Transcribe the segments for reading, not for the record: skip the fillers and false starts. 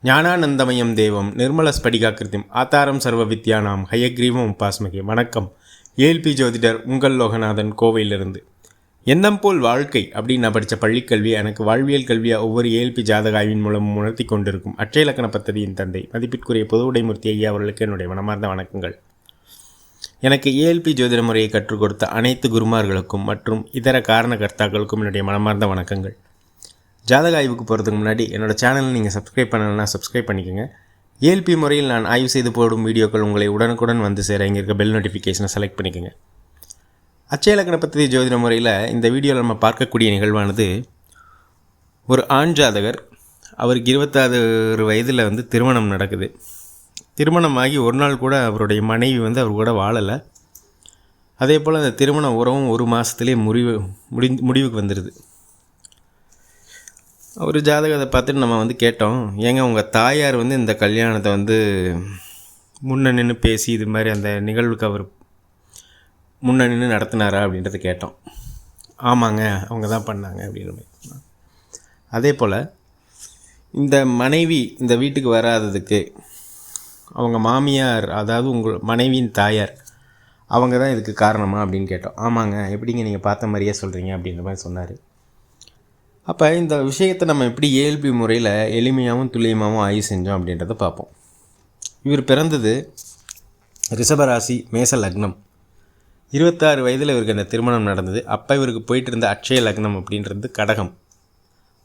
ஞானானந்தமயம் தேவம் நிர்மலஸ்படிகாக்கிருத்திம் ஆதாரம் சர்வ வித்யானாம் ஹயக்ரீவம் உபாஸ்மகே. வணக்கம். ஏஎல்பி ஜோதிடர் உங்கள் லோகநாதன், கோவையிலிருந்து. எண்ணம் போல் வாழ்க்கை அப்படின்னு நான் படித்த பள்ளிக்கல்வி எனக்கு வாழ்வியல் கல்வியாக ஒவ்வொரு ஏஎல்பி ஜாதக ஆய்வின் மூலமும் உணர்த்தி கொண்டிருக்கும் அட்சய இலக்கண பദ്ധதியின் தந்தை மதிப்பிற்குரிய பொதுவுடைமூர்த்தி ஐயா அவர்களுக்கு என்னுடைய மனமார்ந்த வணக்கங்கள். எனக்கு ஏஎல்பி ஜோதிட முறையை கற்றுக் கொடுத்த அனைத்து குருமார்களுக்கும் மற்றும் இதர காரணகர்த்தாக்களுக்கும் என்னுடைய மனமார்ந்த வணக்கங்கள். ஜாதக ஆய்வுக்கு போகிறதுக்கு முன்னாடி என்னோடய சேனலை நீங்கள் சப்ஸ்கிரைப் பண்ணலைன்னா சப்ஸ்கிரைப் பண்ணிக்கோங்க. ஏஎல்பி முறையில் நான் ஆய்வு செய்து போடும் வீடியோக்கள் உங்களை உடனுக்குடன் வந்து சேர இங்கே இருக்க பெல் நோட்டிஃபிகேஷனை செலக்ட் பண்ணிக்கோங்க. அட்சய இலக்கண பദ്ധதி ஜோதிட முறையில் இந்த வீடியோவில் நம்ம பார்க்கக்கூடிய நிகழ்வானது, ஒரு ஆண் ஜாதகர், அவருக்கு 26 வயதில் திருமணம் நடக்குது. திருமணமாகி ஒரு நாள் கூட அவருடைய மனைவி அவர் கூட வாழலை. அதே போல் அந்த திருமண உறவும் ஒரு மாதத்துலேயே முடிவுக்கு வந்துடுது. ஒரு ஜாதகத்தை பார்த்துட்டு நம்ம கேட்டோம், ஏங்க உங்கள் தாயார் இந்த கல்யாணத்தை முன்ன நின்று பேசி இது மாதிரி அந்த நிகழ்வுக்கு அவர் முன்ன நின்று நடத்தினாரா அப்படின்றத கேட்டோம். ஆமாங்க, அவங்க தான் பண்ணாங்க அப்படின்ற மாதிரி. அதே போல் இந்த மனைவி இந்த வீட்டுக்கு வராததுக்கு அவங்க மாமியார், அதாவது உங்கள் மனைவியின் தாயார், அவங்க தான் இதுக்கு காரணமா அப்படின்னு கேட்டோம். ஆமாங்க, எப்படிங்க நீங்கள் பார்த்த மாதிரியே சொல்கிறீங்க அப்படின்ற மாதிரி சொன்னார். அப்போ இந்த விஷயத்தை நம்ம எப்படி ஏஎல்பி முறையில் எளிமையாகவும் துல்லியமாகவும் ஆய்வு செஞ்சோம் அப்படின்றத பார்ப்போம். இவர் பிறந்தது ரிஷபராசி, மேச லக்னம். 26 வயதில் இவருக்கு அந்த திருமணம் நடந்தது. அப்போ இவருக்கு போயிட்டு இருந்த அட்சய லக்னம் அப்படின்றது கடகம்.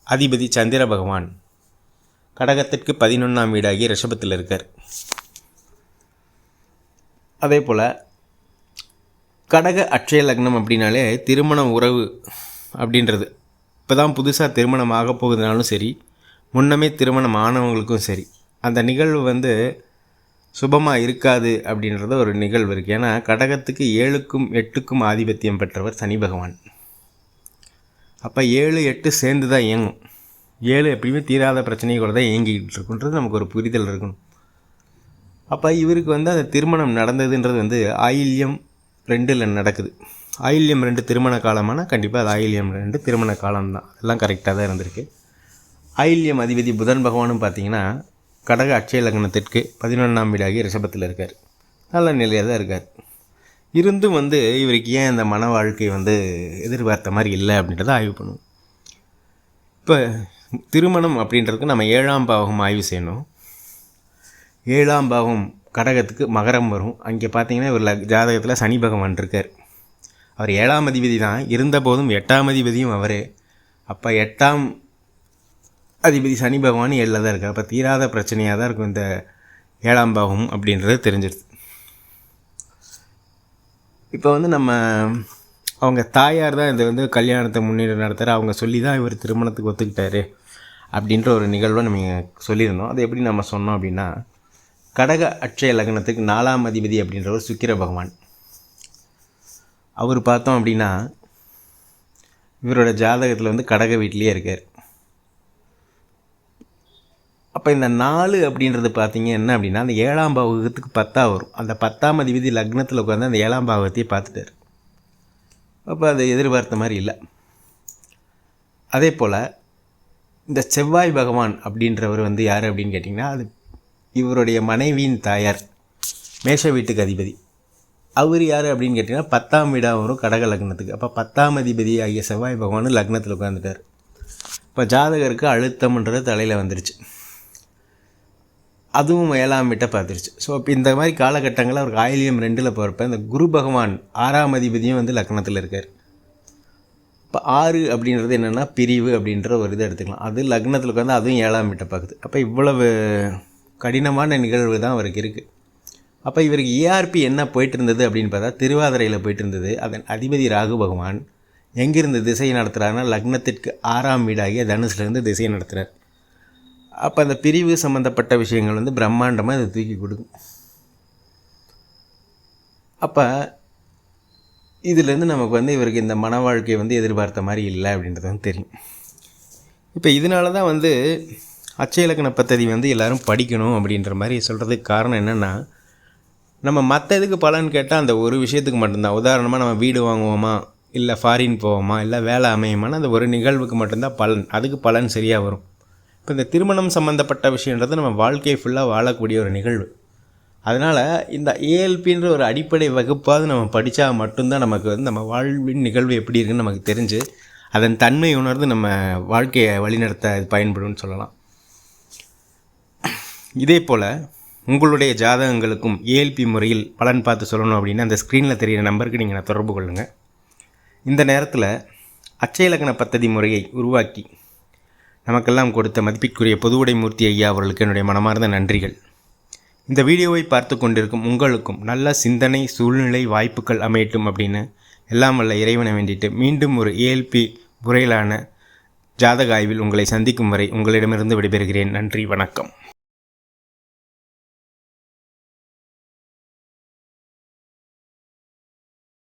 அதிபதி சந்திர பகவான். கடகத்திற்கு 11ஆம் வீடாகி ரிஷபத்தில் இருக்கார். அதே போல் கடக அட்சய லக்னம் அப்படின்னாலே திருமண உறவு அப்படின்றது, இப்போ தான் புதுசாக திருமணம் ஆக போகுதுனாலும் சரி, முன்னமே திருமணம் ஆனவங்களுக்கும் சரி, அந்த நிகழ்வு சுபமாக இருக்காது அப்படின்றத ஒரு நிகழ்வு இருக்குது. ஏன்னா கடகத்துக்கு 7க்கும் 8க்கும் ஆதிபத்தியம் பெற்றவர் சனி பகவான். அப்போ 7, 8 சேர்ந்து தான் இயங்கும். 7 எப்பயுமே தீராத பிரச்சனையை கூட தான் இயங்கிக்கிட்டு இருக்குன்றது நமக்கு ஒரு புரிதல் இருக்கணும். அப்போ இவருக்கு அந்த திருமணம் நடந்ததுன்றது ஆயில்யம் 2ல் நடக்குது. ஆயில்யம் 2 திருமண காலமானால் கண்டிப்பாக அது ஆயில்யம் 2 திருமண காலம்தான். அதெல்லாம் கரெக்டாக தான் இருந்திருக்கு. ஆயில்யம் அதிபதி புதன் பகவானும் பார்த்திங்கன்னா கடக அட்சய லக்னத்திற்கு 11ஆம் வீடாகி ரிஷபத்தில் இருக்கார். நல்ல நிலையாக தான் இருக்கார். இருந்தும் இவருக்கு ஏன் இந்த மன வாழ்க்கை எதிர்பார்த்த மாதிரி இல்லை அப்படின்றத ஆய்வு பண்ணுவோம். இப்போ திருமணம் அப்படின்றதுக்கு நம்ம 7ஆம் பாவகம் ஆய்வு செய்யணும். 7ஆம் பாவம் கடகத்துக்கு மகரம் வரும். அங்கே பார்த்திங்கன்னா இவர் ஜாதகத்தில் சனி பகவான் இருக்கார். அவர் 7ஆம் அதிபதி தான், இருந்தபோதும் 8ஆம் அதிபதியும் அவரே. அப்போ 8ஆம் அதிபதி சனி பகவான் 7ல் தான் இருக்கார். அப்போ தீராத பிரச்சனையாக தான் இருக்கும் இந்த 7ஆம் பாவம் அப்படின்றது தெரிஞ்சிடுது. இப்போ நம்ம அவங்க தாயார் தான் இந்த கல்யாணத்தை முன்னிட்டு நடத்துகிற, அவங்க சொல்லி தான் இவர் திருமணத்துக்கு ஒத்துக்கிட்டாரு அப்படின்ற ஒரு நிகழ்வை நம்ம சொல்லியிருந்தோம். அது எப்படி நம்ம சொன்னோம் அப்படின்னா, கடக அட்சய லக்னத்துக்கு 4ஆம் அதிபதி அப்படின்றவர் சுக்கிர பகவான். அவர் பார்த்தோம் அப்படின்னா இவரோட ஜாதகத்தில் கடக வீட்டிலேயே இருக்கார். அப்போ இந்த 4 அப்படின்றது பார்த்தீங்க என்ன அப்படின்னா, அந்த 7ஆம் பாவகத்துக்கு 10ஆக வரும். அந்த 10ஆம் அதிபதி லக்னத்தில் உட்காந்து அந்த 7ஆம் பாவகத்தையே பார்த்துட்டார். அப்போ அது எதிர்பார்த்த மாதிரி இல்லை. அதே போல் இந்த செவ்வாய் பகவான் அப்படின்றவர் யார் அப்படின்னு கேட்டிங்கன்னா, அது இவருடைய மனைவியின் தாயார், மேஷ வீட்டுக்கு அதிபதி. அவர் யார் அப்படின்னு கேட்டிங்கன்னா 10ஆம் வீடாக வரும் கடக லக்னத்துக்கு. அப்போ 10ஆம் அதிபதி ஆகிய செவ்வாய் பகவான் லக்னத்தில் உட்காந்துட்டார். இப்போ ஜாதகருக்கு அழுத்தம்ன்றது தலையில் வந்துருச்சு. அதுவும் 7ஆம் வீட்டை பார்த்துருச்சு. ஸோ இப்போ இந்த மாதிரி காலகட்டங்களில் அவருக்கு ஆயில்யம் 2ல் போகிறப்ப இந்த குரு பகவான் 6ஆம் அதிபதியும் லக்னத்தில் இருக்கார். இப்போ 6 அப்படின்றது என்னென்னா பிரிவு அப்படின்ற ஒரு இதை எடுத்துக்கலாம். அது லக்னத்தில் உட்காந்து அதுவும் 7ஆம் வீட்டை பார்க்குது. அப்போ இவ்வளவு கடினமான நிகழ்வு தான் அவருக்கு இருக்குது. அப்போ இவருக்கு ஏஆர்பி என்ன போயிட்டு இருந்தது அப்படின்னு பார்த்தா திருவாதிரையில் போயிட்டு இருந்தது. அதன் அதிபதி ராகு பகவான் எங்கிருந்து திசையை நடத்துகிறாருன்னா லக்னத்திற்கு 6ஆம் வீடாகிய தனுசுலேருந்து திசையை நடத்துகிறார். அப்போ அந்த பிரிவு சம்மந்தப்பட்ட விஷயங்கள் பிரம்மாண்டமாக இதை தூக்கி கொடுக்கும். அப்போ இதுலேருந்து நமக்கு இவருக்கு இந்த மன வாழ்க்கை எதிர்பார்த்த மாதிரி இல்லை அப்படின்றது தெரியும். இப்போ இதனால தான் அட்சய இலக்கண பദ്ധதி எல்லோரும் படிக்கணும் அப்படின்ற மாதிரி சொல்கிறதுக்கு காரணம் என்னென்னா, நம்ம மற்ற இதுக்கு பலன் கேட்டால் அந்த ஒரு விஷயத்துக்கு மட்டும்தான். உதாரணமாக நம்ம வீடு வாங்குவோமா, இல்லை ஃபாரின் போவோமா, இல்லை வேலை அமையுமானா அந்த ஒரு நிகழ்வுக்கு மட்டும்தான் பலன். அதுக்கு பலன் சரியாக வரும். இப்போ இந்த திருமணம் சம்மந்தப்பட்ட விஷயன்றது நம்ம வாழ்க்கையை ஃபுல்லாக வாழக்கூடிய ஒரு நிகழ்வு. அதனால் இந்த ஏஎல்பின்ற ஒரு அடிப்படை வகுப்பாவது நம்ம படித்தா மட்டும்தான் நமக்கு வந்து நம்ம வாழ்வின் நிகழ்வு எப்படி இருக்குன்னு நமக்கு தெரிஞ்சு அதன் தன்மை உணர்ந்து நம்ம வாழ்க்கையை வழிநடத்த இது பயன்படும்னு சொல்லலாம். இதே போல் உங்களுடைய ஜாதகங்களுக்கும் ஏஎல்பி முறையில் பலன் பார்த்து சொல்லணும் அப்படின்னா அந்த ஸ்க்ரீனில் தெரிகிற நம்பருக்கு நீங்கள் தொடர்பு கொள்ளுங்கள். இந்த நேரத்தில் அட்சய லக்ன பத்ததி முறையை உருவாக்கி நமக்கெல்லாம் கொடுத்த மதிப்பிற்குரிய பொதுவுடை மூர்த்தி ஐயா அவர்களுக்கு என்னுடைய மனமார்ந்த நன்றிகள். இந்த வீடியோவை பார்த்து கொண்டிருக்கும் உங்களுக்கும் நல்ல சிந்தனை, சூழ்நிலை, வாய்ப்புகள் அமையட்டும் அப்படின்னு எல்லாம் வல்ல இறைவனை வேண்டிட்டு மீண்டும் ஒரு ஏஎல்பி முறையிலான ஜாதக ஆய்வில் உங்களை சந்திக்கும் வரை உங்களிடமிருந்து விடைபெறுகிறேன். நன்றி, வணக்கம்.